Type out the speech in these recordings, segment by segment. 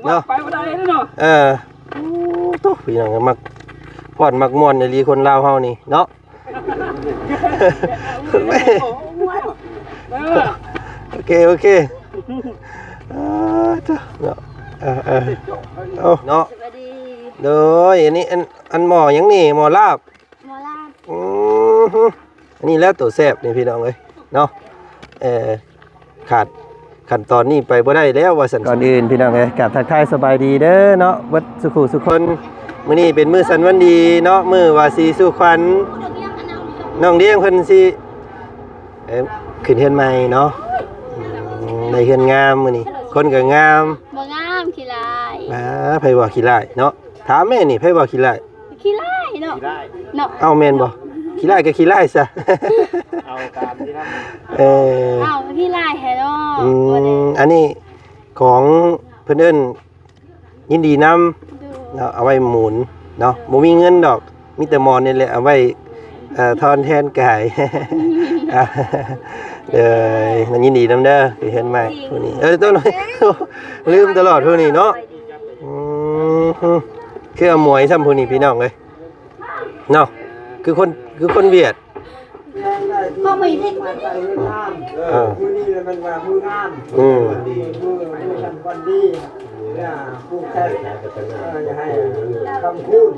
เนาะไปบ่ได้เนาะตุ๊พี่น้องมักพอดมักม่วนในลีคนลาวเฮานี่เนาะโอเคเนาะเนาะเด้ออันนี้อันหม้อยังนี่หม้อลาบอันนี้แล้วตัวแซ่บนี่พี่น้องเอ้ยเนาะขาดขั้นตอนนี้ไปบ่ได้แล้วว่าสันก่อนอื่นพี่น้องเอ้ยกราบทักทายสบายดีเด้อเนาะวัดสุขุสุคนมื้อนี้เป็นมื้อสันวันดีเนาะมื้อว่าสิสู่ขวัญน้องเลี้ยงเพิ่นสิขึ้นเฮือนใหม่เนาะในเฮือนงามมื้อนี้คนก็งามบ่งามขี้ลายไผว่าขี้ลายเนาะถามแม่นี่ไผว่าขี้ลายเนาะเนาะเอาแม่นบ่ขี้ลายก็ขี้ลายซะเอาตามที่ทำเอาขี้ลายให้เนาะอันนี้ของเพิ่นเอิ้นยินดีนำเนาะเอาไว้หมุนเนาะบ่มีเงินดอกมีแต่หมอนนี่แหละเอาไว้ทอนแทนกายเด้อยินดีนำเด้อเห็นไหมผู้นี้ต้นลืมตลอดผู้นี้เนาะคืออมวยซ้ำผู้นี้พี่น้องเลยเนาะคือคนเวียดก็ไม่ได้ผู้นี้มันว่าผู้งานวันดีเนี่ยผู้แค่จะให้คำพูด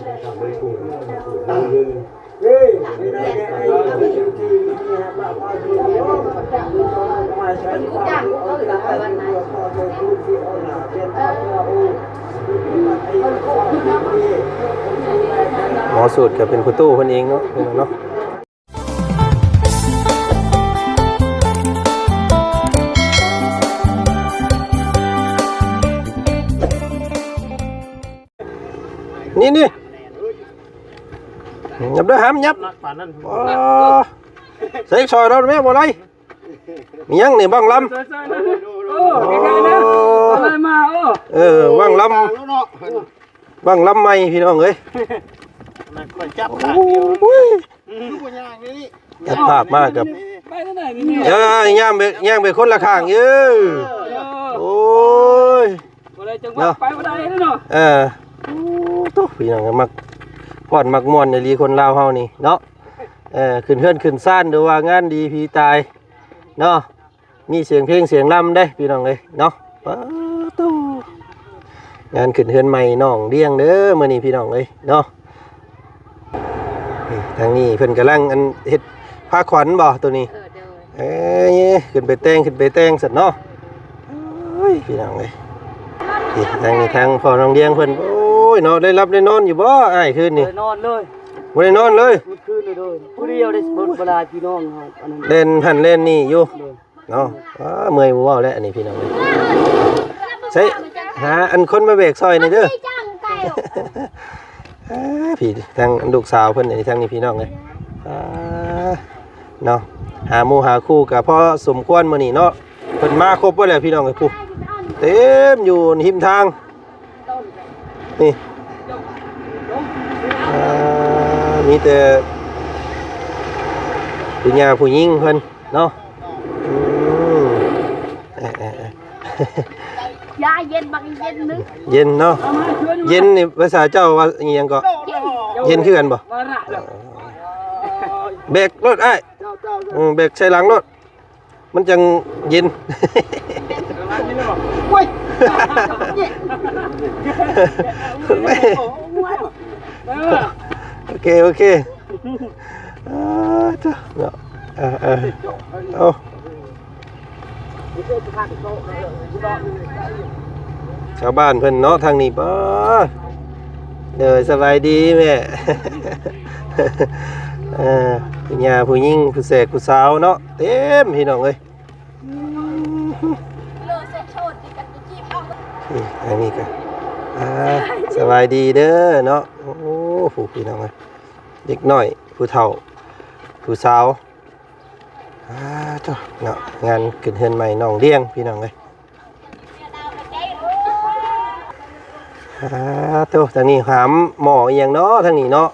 เฮ้ยไม่ได้ไอ้จริงๆนี่ฮะบ้าบ้าจริงๆมาใช้ความเอาแต่ไอ้ตัวพ่อตัวผู้ที่เอาหน้าเป็นหมอสูตรก็เป็นคุณตู้คนเองเนาะเนาะนี่ยับด้วยหามยับใส่ซอยเราไหมบ่ไรมียังนี่บ้างลำบ้างลำไม่พี่น้องเอ้ยจับภาพมากกับย่างไปคนละข้างโอ้ยเนาะตุ๊พี่น้องมักพอดมักม่วนในลีคนลาวเฮานี่เนาะขึ้นเฮือนขึ้นซ่านดูว่างานดีพีตายเนาะมีเสียงเพลงเสียงลำได้พี่น้องเลยเนาะตุ๊งานขึ้นเฮือนใหม่น้องเลี้ยงเด้อมื้อนี้พี่น้องเลยเนาะทางนี้เพิ่นกำลังอันเฮ็ดผ้าขวัญบ่ตัวนี้ขึ้นไปแต่งสัตว์เนาะพี่น้องเลยทางนี้ทางพ่อน้องเลี้ยงเพิ่นโอ้ยเนาะได้รับได้นอนอยู่บ่อ้ายคืนนี้นอนเลยบ่ได้นอนเลยคืนเลยผู้เดียวได้เวลาพี่น้องเฮาอันนั้นเล่นหันเล่นนี่อยู่เนาะเมื่อยบ่เว้าแล้วอันนี้พี่น้องเลยใช่หาอันคนมาเบรกซอยนี่เด้อพี่ทางลูกสาวเพิ่นนี่ทางนี้พี่น้องเลยเนาะหาหมู่หาคู่กับพ่อสมควรมื้อนี้เนาะเพิ่นมาครบบ่แล้วพี่น้องเอ้ยผู้เต็มอยู่หิมทางนี่มีแต่ผู้หญิงผู้หญิงเพิ่นเนาะยาเย็นบางเย็นนึงเย็นเนาะเย็นนี่ภาษาเจ้าว่าอีหยังก็เย็นคือกันบ่เบรกรถอ้ายเบรกใส่หลังรถมันจังเย็นโอเคเอาชาวบ้านเพิ่นเนาะทางนี้ป้าเด้อสบายดีแม่ผู้หญิงผู้หญิงผู้แสกผู้สาวเนาะเต็มพี่น้องเอ้ยอันนี้ก็สบายดีเด้อเนาะโอ้ผู้พี่น้องเอ้ยเด็กน้อยผู้เฒ่าผู้สาวเนาะงานขึ้นเฮือนใหม่น้องเลี้ยงพี่น้องเลยทางนี้หามหม้ออย่างเนาะทางนี้เนาะ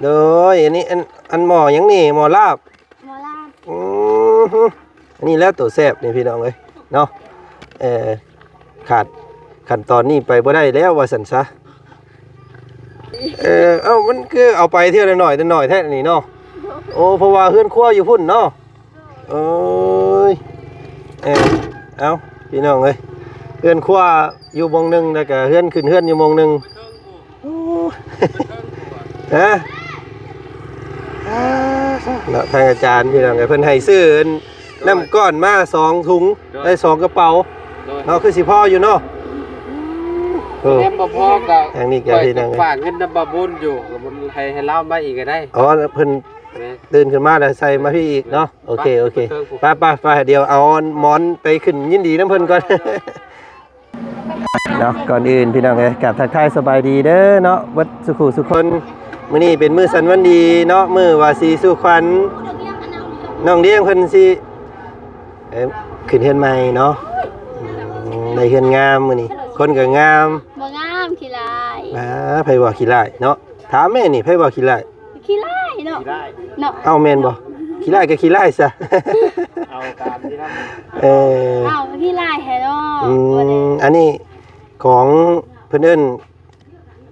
โดยอันนี้อันหม้ออย่างนี่หม้อลาบอันนี้แล้วตัวแซ่บนี่พี่น้องเลยเนาะขาด ขั้นตอนนี้ไปบ่ได้แล้วว่าซั่นซะเอ้ามันคือเอาไปเที่ยวละหน่อยละหน่อยแท้นี่เนาะโอ้เพราะว่าเฮือนครัวอยู่พุ่นเนาะโอ้ยเอ้าพี่น้องเอ้ยเฮือนครัวอยู่หม้องหนึงแล้วก็เฮือนขึ้นเฮือนอยู่หม้องหนึงโอ้ฮะเนาะทางอาจารย์พี่น้องเอ้ยเพิ่นให้ซื้อน้ำก้อนมา2ถุงได้2กระเป๋าเนาะคือสิพออยู่เนาะเงินบ่พอก็ ทางนี้ก็พี่น้อง ฝากเงินนำบ่บุญอยู่ก็บ่ให้เล่ามาอีกก็ได้อ๋อเพิ่นตื่นขึ้นมาแล้วใส่มาพี่อีกเนาะโอเคไปเดี๋ยวเอาหมอนไปขึ้นยินดีน้ำเพิ่นก่อนเนาะก่อนอื่นพี่น้องเอ้ยกราบทักทายสบายดีเด้อเนาะวัดสุขุสุคนมื้อนี้เป็นมื้อสันวันดีเนาะมื้อว่าสีสู่ขวัญน้องเลี้ยงเพิ่นสิขึ้นเฮือนใหม่เนาะได้เฮือนงามมื้อนี้คนก็งามบ่งามขี้ลาย ไผว่าขี้ร้ายเนาะถามแม่นี่ไผว่าขี้ร้าย ขี้ลายเนาะเนาะเอาแม่นบ่ขี้ร้ายก็ขี้ร้ายซะเอาตามที่ทำเอาขี้ลายแท้เนาะอันนี้ของเพิ่นเอิ้น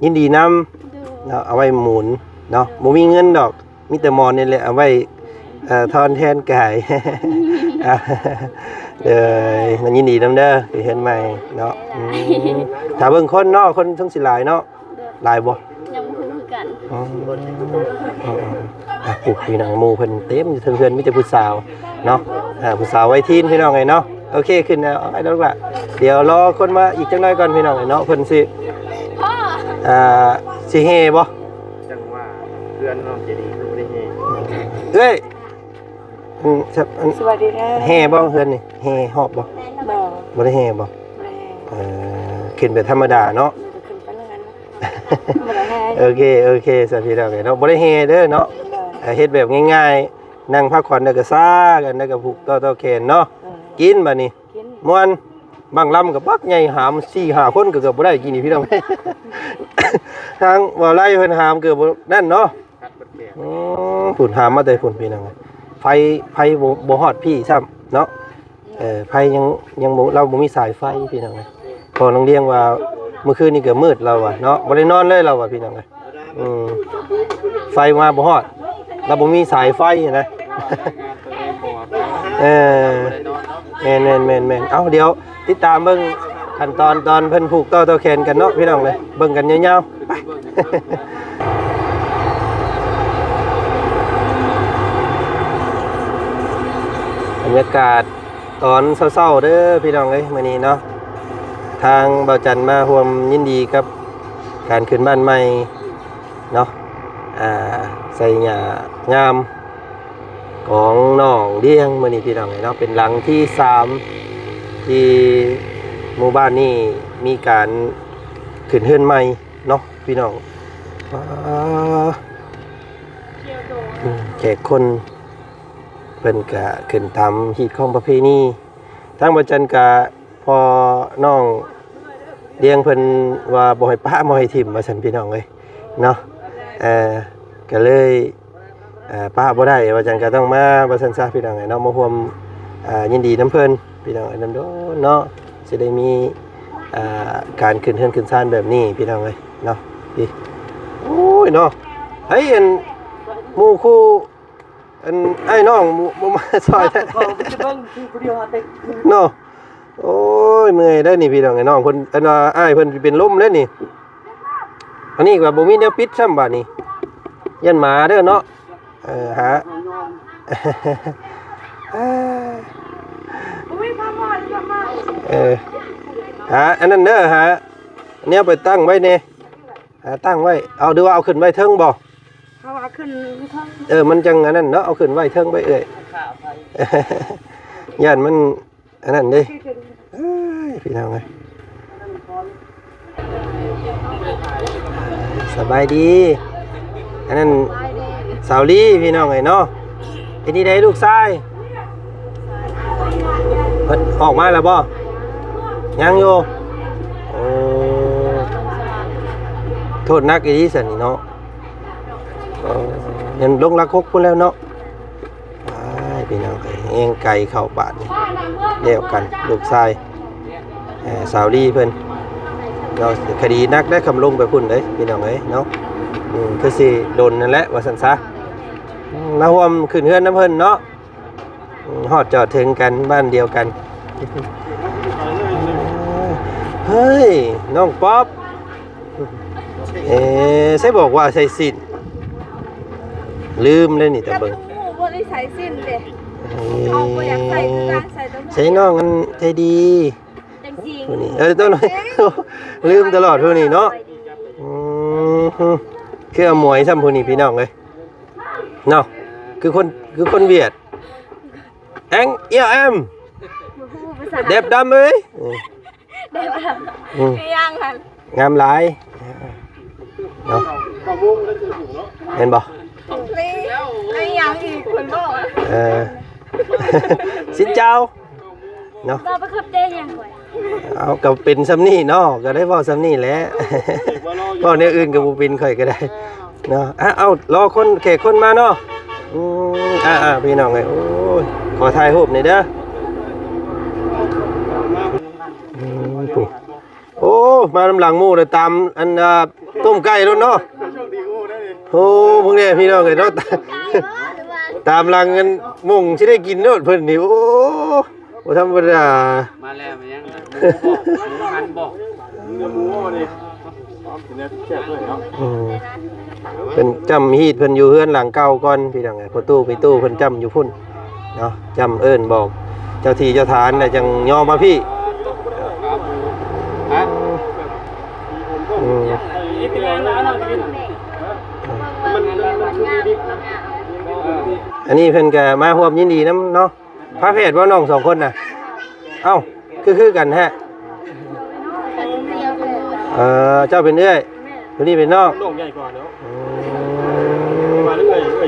ยินดีนำเนาะเอาไว้หมุนเนาะบ่มีเงินดอกมีแต่หมอนนี่แหละเอาไว้ทอนแทนกายมันยินดีนำเด้อที่เห็นใหม่เนาะถ้าเบิ่งคนเนาะคนทั้งสิหลายเนาะหลายบ่ยังบ่คือกันปุ๊บพี่น้องหมู่เพิ่นเต็มอยู่เพื่อนมีแต่ผู้สาวเนาะผู้สาวไว้ทีนพี่น้องไงเนาะโอเคขึ้นแล้วไอ้ดอกละเดี๋ยวรอคนมาอีกจังหน่อยก่อนพี่น้องเนาะเพิ่นสิสิเฮบ่จังว่าเพื่อนน้องจะดีคือบ่ได้เฮเอ้ยสวัสดีนะเฮบ่เฮือนนี่เฮฮอบบ่บ่ได้เฮบ่ขึ้นแบบธรรมดาเนาะโอเคสวัสดีแล้วเนาะบ่ได้เฮเด้อเนาะเฮ็ดแบบง่ายๆนั่งพักผ่อนแล้วก็ซ่ากันแล้วก็ผูกต่อแขนเนาะกินบัดนี้ม่วนบางลำก็บักใหญ่หาม 4-5 คนก็เกือบบ่ได้กินนี่พี่น้องทางบ่ไล่เพิ่นหามเกือบนั่นเนาะฝุ่นหามมาแต่ฝุ่นพี่น้องไฟบ่ฮอดพี่ซ้ำเนาะไฟยังบ่เราบ่มีสายไฟพี่น้องพอน้องเลี้ยงว่าเมื่อคืนนี้เกือบมืดเราอ่ะเนาะบ่ได้นอนเลยเราอ่ะพี่น้องไฟมาบ่ฮอดเราบ่มีสายไฟนะแม่นเอ้าเดี๋ยวติดตามเบิ่งขั้นตอนเพิ่นผูกต่อแขนกันเนาะพี่น้องเลยเบิ่งกันยาวๆไปบรรยากาศตอนเศร้าๆเด้อพี่น้องเอ้ยมื้อนี้เนาะทางเบาจันมาร่วมยินดีกับการขึ้นบ้านใหม่เนาะใส่หญ้างามของน้องเลี้ยงมื้อนี้พี่น้องเนาะเป็นหลังที่3ที่หมู่บ้านนี้มีการขึ้นเฮือนใหม่เนาะพี่น้องแขกคนเพิ่นก็ขึ้นตามฮีตของประเพณีทางบ่จันก็พอน้องเลี้ยงเพิ่นว่าบ่ให้ป้าบ่ให้ทิ่มว่าซั่นพี่น้องเอ้ยเนาะก็เลยป้าบ่ได้ว่าจังก็ต้องมาว่าซั่นซะพี่น้องเอ้ยเนาะมาร่วมยินดีนํเพิ่นพี่น้องเอ้ยนำโดเนาะสิได้มีการขึ้นเฮือนขึ้นศาลแบบนี้พี่น้องเอ้ยเนาะพี่โอ้ยเนาะเฮ้ยอันหมู่คู่อันไอ้น้องบ่มาซอยแท้เนาะโอ้ยเมื่อยได้นี่พี่น้องไอ้น้องเพิ่นอันว่าอ้ายเพิ่นสิเป็นลมแล้วนี่อันนี้ก็บ่มีแนวปิดซ้ำบาดนี้ยันหมาเด้อเนาะหาอันนั้นเด้อหาอันนี้ไปตั้งไว้แน่ตั้งไว้เอาดูว่าเอาขึ้นไว้เทิงบ่เอาขึ้นเทิงมันจังอันนั้นเนาะเอาขึ้นไว้เทิงไว้ย่านมันอันนั้นเด้พี่น้องเอ้ยสบายดีอันนั้นสาวลีพี่น้องเอ้ยเนาะไอ้นี่ได้ลูกชายเพิ่นออกมาแล้วบ่ยังอยู่โทษนักอีหลีซั่นนี่เนาะยังลงรักคกพุ่นแล้วเนาะพี่น้องเองไก่เข้าบาทนี่เดียวกันลูกชายสาวลีเพิ่น เนาะคดีนักได้คำลงไปพุ่นเด้พี่น้องเอ้ยเนาะคือสิโดนนั่นแหละว่าซั่นซะมาร่วมขึ้นเฮือนน้ำเพิ่นเนาะฮอดจอดถึงกันบ้านเดียวกันเฮ้ยน้องป๊อปใช่บอกว่าใส่สินลืมเลยนี่ตะเบิง บ่ได้ใส่สิ้นเด้เอาบ่อยากใส่คือการใส่ตรง ใส่น้องมันใจดี จังจริง ผู้นี้ต้นหน่อยลืมตลอดผู้นี้เนาะคือหมวยซ้ำผู้นี้พี่น้องเลยเนาะคือคนเวียดแองเอียวแอมเด็บดำเอ้ย ได้บ่ไม่ย่างหั่น งามหลายเนาะเห็นบ่ นี่ไม่ย่างอีกคนบอก สินเจ้าเนาะ เราไปขับเต้ยังไง เอากับเป็นซ้ำนี่เนาะก็ได้เว้าซ้ำนี่แหละเว้าเนี่ยอื่นก็บ่เป็นค่อยก็ได้เนาะเอารอคนแขกคนมาเนาะพี่น้องเอ้ยโอ้ยขอถ่ายรูปหน่อยเด้อโอ้มาลำหลังหมู่เลยตามอันต้มไก่รถเนาะโอ้พวกนี้พี่น้องเอ้ยเนาะตามหลังกันมุ่งสิได้กินเนาะเพิ่นนี่โอ้บ่ธรรมดามาแล้วมันยังหมูหันบ่เนื้อหมูนี่แซ่บเลยเนาะเป็นจำฮีดเพิ่นอยู่เฮือนหลังเก่าก่อนพี่น้องไอ้พ่อตู้พี่ตู้เพิ่นจำอยู่พุ่นเนาะจำเอิ้นบอกเจ้าที่เจ้าทานน่ะจังยอมมาพี่ฮะอันนี้เพิ่นก็มาร่วมยินดีนำเนาะพระเพทว่าน้องสองคนน่ะเอ้าคือกันฮะเจ้าเป็นเอื้อยตัวนี้เป็นน้องน้องใหญ่กว่าเนาะ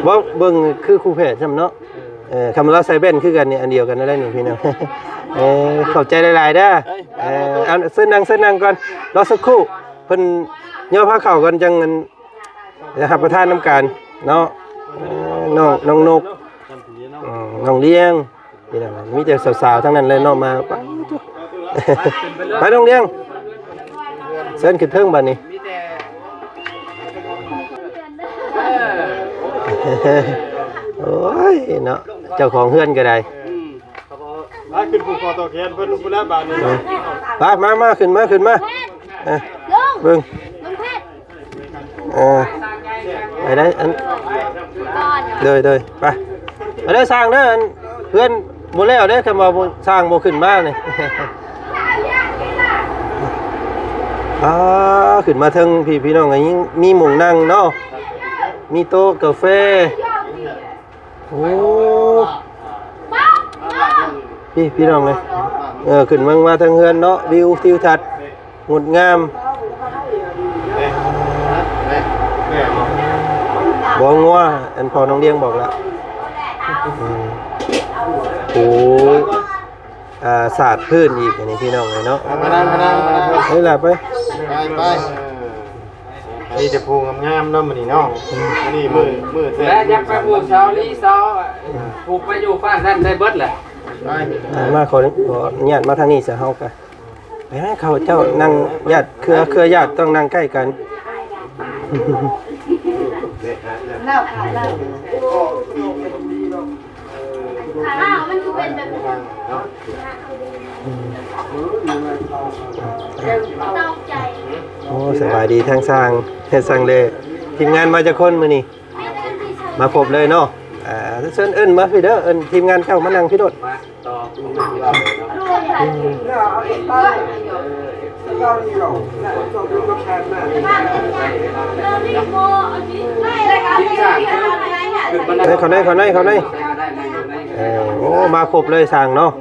บ่เบิ่งคือครูแพทย์ซ้ำเนาะคำเราใส่แว่นคือกันนี่อันเดียวกันนั่นแหละนี่พี่น้องเข้าใจหลายๆเด้อเอาเส้นนั่งก่อนรอสักครู่เพิ่นย่อผ้าเข้ากันจังรับประทานน้ำกันเนาะน้องนกน้องเลี้ยงนี่นะมีแต่สาวๆทั้งนั้นเลยเนาะมาไปน้องเลี้ยงเส้นขึ้นเทิงบัดนี้โอ้ยเนาะเจ้าของเฮือนก็ได้มาขึ้นภูคอต่อแขนเพิ่นผู้ละบาทนี่มาขึ้นมาเบิ่งไปได้อันเลยไปเด้อสร้างเด้อเพื่อนบ่แล้วเด้อคำว่าสร้างบ่ขึ้นมานี่ขึ้นมาเทิงพี่น้องอันนี้มีหมุงนั่งเนาะมีโต๊ะกาแฟโอ้พี่น้องเลยขึ้นมาทางเฮือนเนาะวิวทิวทัศน์งดงามบ่งัวอันพอน้องเลี้ยงบอกแล้วโอ้ศาสตร์พื้นอีกอันนี้พี่น้องเลยเนาะมานั่งเฮ้ยล่ะไปนี่จะพูงามๆเนาะมื้อนี้เนาะนี่มือแล้วอยากไปพูเช้าลีเช้าผูกไปอยู่ฟ้านนั่นได้เบิดแหละมาขอญาติมาทางนี้ซะเฮากันไปให้เขาเจ้านั่งญาติเครือญาติต้องนั่งใกล้กันมันคือเป็นแบบต้องใจโอ้สบายดีทั้งสร้างเลยทีมงานมาจากคนมื้อนี้มาครบเลยเนาะเชิญเอิ้นมาพี่เด้อเอิ้นทีมงานเข้ามานั่งพี่โดดเขาได้โอ้มาครบเลยสั่งเนาะ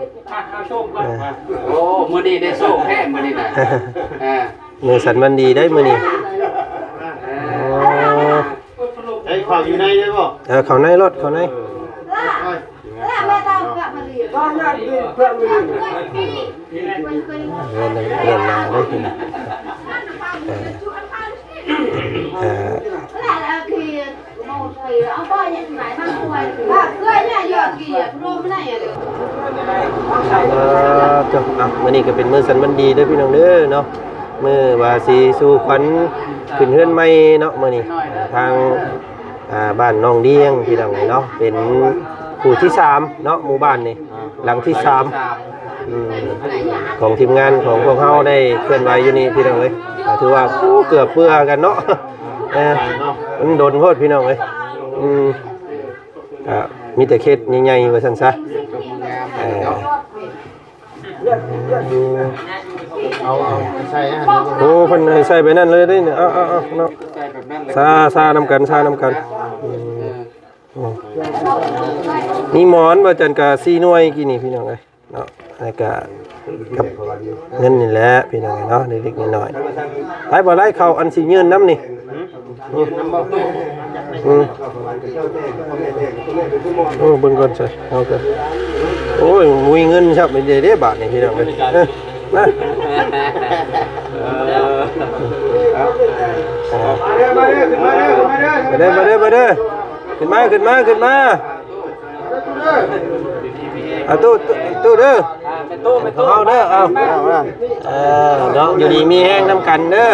โอ้มื้อนี้ได้โชคแท้มื้อนี้น่ะมื้อสันมันดีได้มื้อนี้ไอ้ข้าวอยู่ในได้บ่เข้าในรถเข้าในเรียนมาได้ขึ้นมื้อนี้ก็เป็นมื้อสันมันดีเด้อพี่น้องเด้อเนาะ มื้อว่าสิสู่ขวัญขึ้นเฮือนใหม่เนาะมื้อนี้ทางบ้านน้องเดียงพี่น้องเนาะเป็นผู้ที่3เนาะหมู่บ้านนี่หลังที่3ของทีมงานของพวกเฮาได้เคลื่อนไหวอยู่นี่พี่น้องเอ้ยถือว่าเกือบเปื้อกันเนาะมันโดนโพดพี่น้องเอ้ยมีแต่เคสใหญ่ๆว่าซั่นซะเอาใส่อาหาร โอ้เพิ่นให้ใส่ไปนั่นเลยเด้เนี่ยเอาเนาะ ใส่แบบนั้นเลย ซาน้ำกันมีหมอนบ่จันกะ4หน่วยกี่นี่พี่น้องเอ้ยเนาะแล้วก็กับเงินนี่แหละพี่น้องเนาะเล็กๆน้อยๆไปบ่ไล่เข้าอันสิยืนน้ำนี่ น้ำเบาตู้ โอ้เบิ่งก่อนใส่เอากันโอ้ยมีเงินครับเป็นเด้บาทนี่พี่น้องเอ้ยมามาเด้อขึ้นมาเอาตู้เด้อเป็นตู้เอาเด้อเอาเนาะอยู่ดีมีแห้งน้ำกันเด้อ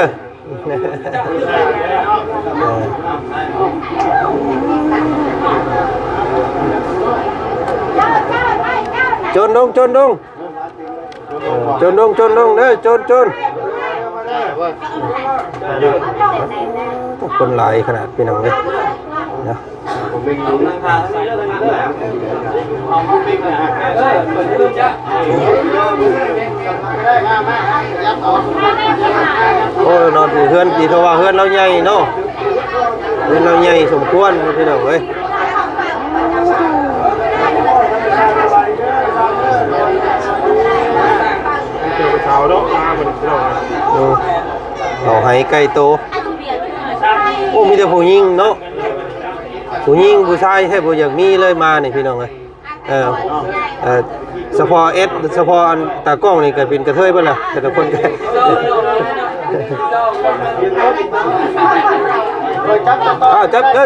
จนดงเด้อจนคนหลายขนาดพี่น้องเลยนะโอ้นอนอยู่เฮือนตีเพราะว่าเฮือนเราใหญ่เนาะเฮือนเราใหญ่สมควรพี่น้องเอ้ยเขาเนาะมาเหมือนเรา เอาให้ไก่โตโอ้มีแต่ผู้หญิงเนาะผู้หญิงผู้ชายแท้บ่อยากมีเลยมานี่พี่น้องเอ้ยเฉพาะเฉพาะอันตากล้องนี่ก็เป็นกระเทยเบิ่นล่ะแต่ละคนก็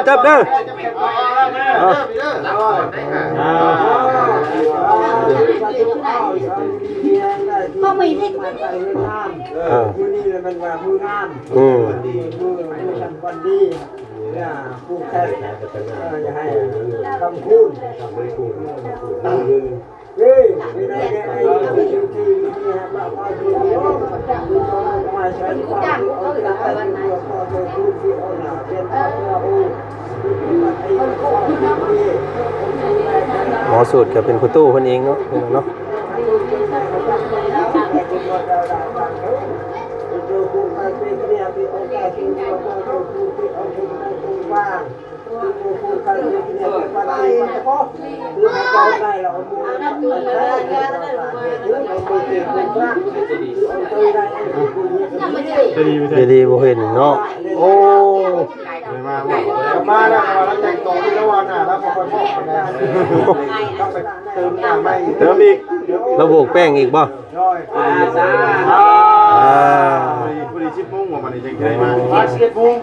จับเด้อพ่อไม่ได้ มือนี่มันว่ามืองานดีมือทำวันดีเนี่ยผู้แค่จะให้คำพูดเฮ้ยไม่ได้ไอ้ที่เนี่ยแบบว่าดูมาใช้ความรู้เอาไปวันไหนพอจะพูดที่เอาหน้าเป็นหมอสูตรก็เป็นผู้ตู้เพิ่นเองเนาะพี่น้องเนาะดีบ่เห็นเนาะโอ้มาแล้วเราแต่งตัวที่ละวันน่ะแล้วพอพอต้องไปเติมน้ำไม่เติมอีก ระโบกแป้งอีกบ่พอดี10 โมงว่ามันจะได้มา11 โมง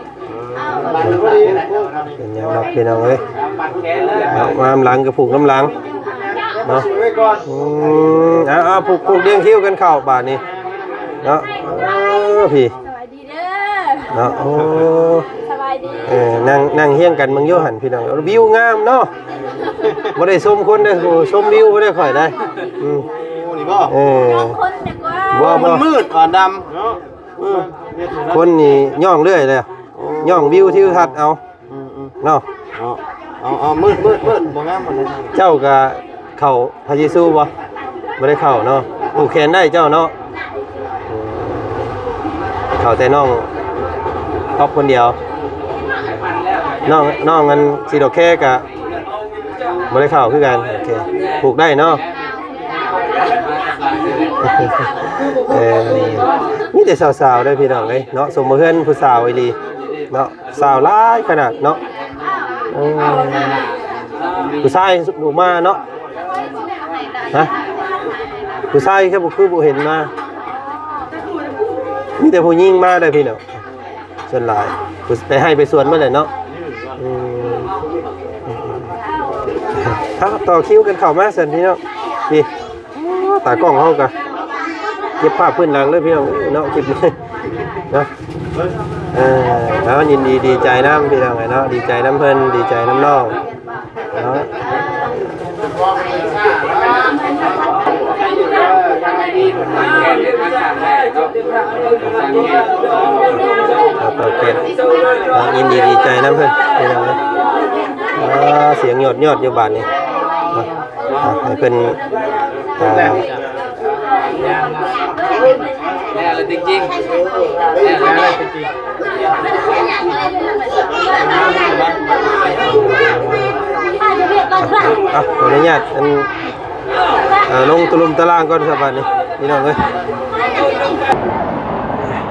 พอดีเป็นยังรับพี่น้องเอ้ยมาหลังกับผูกน้ำหลังเนาะเอาผูกเลี้ยงคิ้วกันเข้าบาทนี้เนาะพี่ สบายดีเด้อ เนาะโอ้ สบายดี นั่งเฮี้ยงกันมึงโยหันพี่น้องวิวงามเนาะบ่ได้ชมคนเด้อชมวิวบ่ได้ค่อยได้นี่บ่คนดีกว่ามันมืดก่อนดำเนาะคนนี่ย่องเรื่อยเลยย่องวิวทิวทัศน์เอาเนาะเอามืดบ่งามมันเจ้าก็เข้าพระเยซูบ่ได้เข้าเนาะผูกแขนได้เจ้าเนาะเข้าแต่น้องครอบคนเดียวน้องกันสิดอกแค่กะบ่ได้เข้าคือกันโอเคผูกได้เนาะมีแต่สาวๆได้พี่น้องเอ้ยเนาะสมบ่เฮือนผู้สาวอีหลีเนาะสาวหลายขนาดเนาะผู้ชายหนูมาเนาะฮะผู้ชายแค่บ่คือบ่เห็นมามีแต่ผู้หญิงมาได้พี่น้องส่วนหลายไปให้ไปสวนมาเลยเนาะถ้าต่อคิวกันเข้ามาซั่นพี่น้องพี่ตากล้องเฮาก็ ก็บภาพพื้นหลังเลยพี่น้องเนาะคลิปนี้เนาะแล้วยินดีดีใจน้ำพี่น้องเนาะดีใจน้ำเพิ่นดีใจน้ำน้องเนาะโอเคยินดีดีใจน้ำเพิ่นพี่น้องเลยเสียงยอดอยู่บ้านนี่ให้เพิ่นแน่เลยจริงๆแน่เลยจริงขออนุญาตลงตุลุมตารางก่อนครับบ้านนี้พี่น้องเอ้ย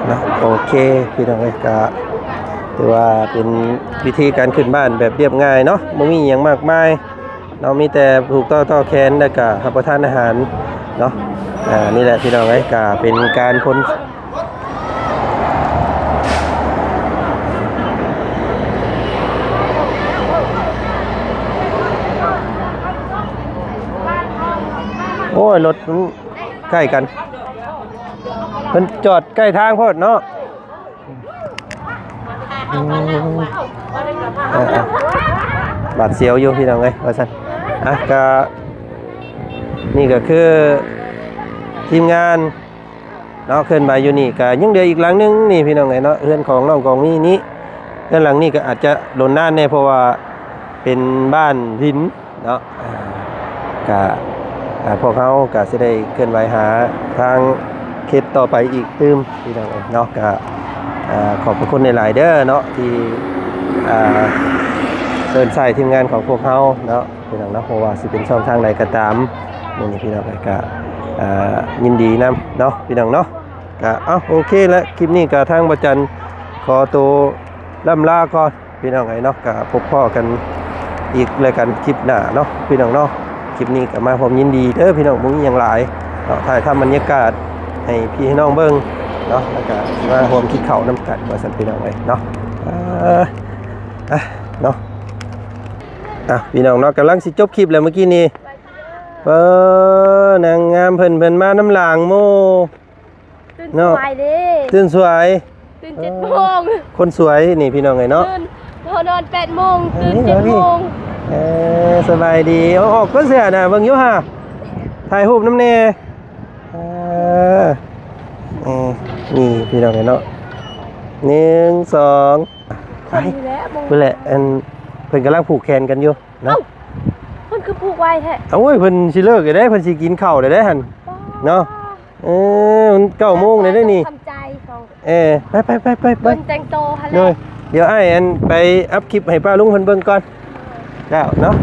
นะโอเคพี่น้องเอ้ยก็ถือว่าเป็นวิธีการขึ้นบ้านแบบเรียบง่ายเนาะไม่มีอย่างมากมายเรามีแต่ผูกต่อแขนแล้วก็รับประทานอาหารเนาะนี่แหละพี่น้องเอ้ยก็เป็นการพ้นโอ้ยรถมันใกล้กันมันจอดใกล้ทางโพดเนาะบาดเสียวอยู่พี่น้องเอ้ยว่าซั่นก็นี่ก็คือทีมงานเนาะเคลื่อนไปอยู่นี่ก็ยังเดืออีกหลังนึงนี่พี่น้องเอ้ยเนาะเรือนของน้องกองมีนี้เรือนหลังนี้ก็อาจจะโดนน้าแน่เพราะว่าเป็นบ้านหินเนาะก็พวกเขาก็จะได้เคลื่อนไหวหาทางเขตต่อไปอีกตื้มพี่น้องเนาะก็ขอบคุณในหลายเด้อเนาะที่เดินสายทีมงานของพวกเขาเนาะพี่น้องเนาะเพราะว่าสิเป็นช่องทางใดก็ตามนี่พี่น้องก็ยินดีนำเนาะพี่น้องเนาะก็โอเคแล้วคลิปนี้ก็ทางประจันขอตัวล่ำลาก่อนพี่น้องเนาะก็พบพ่อกันอีกรายการคลิปหน้าเนาะพี่น้องเนาะคลิปนี้ก็มาผมยินดีเด้อพี่น้องมุ้งยังหลายเนาะถ่ายทำบรรยากาศให้พี่น้องเบิ้งเนาะแล้วก็มาผมคิดเข่าน้ำกัดว่าสันพี่น้องเลยเนาะเนาะพี่น้องเนาะกำลังสิจบคลิปแล้วเมื่อกี้นี้นางงามเพิ่นมาน้ำลางโม ตื่นสวยดิ ตื่นสวย ตื่น7 โมง คนสวยนี่พี่น้องไงเนาะ ตื่นนอน8 โมงตื่น7 โมงสบายดีออกก็เสียนะเบิ่งอยู่ฮะถ่ายรูปน้ำเน่นี่พี่น้องไงเนาะ1 2ไปเพื่อนแหละเพิ่นกำลังผูกแขนกันอยู่เนาะเพิ่นคือผูกไว้แท้โอ้ยเพิ่นสิเลิกได้เพิ่นสิกินข้าวได้หั่นเนาะมัน9 โมงเลยได้นี่ทำใจเขาไปเพิ่นแต่งโตหั่นแหละเดี๋ยวไอ้ไปอัพคลิปให้ป้าลุงเพิ่นเบิ่งก่อนแล้วเนาะ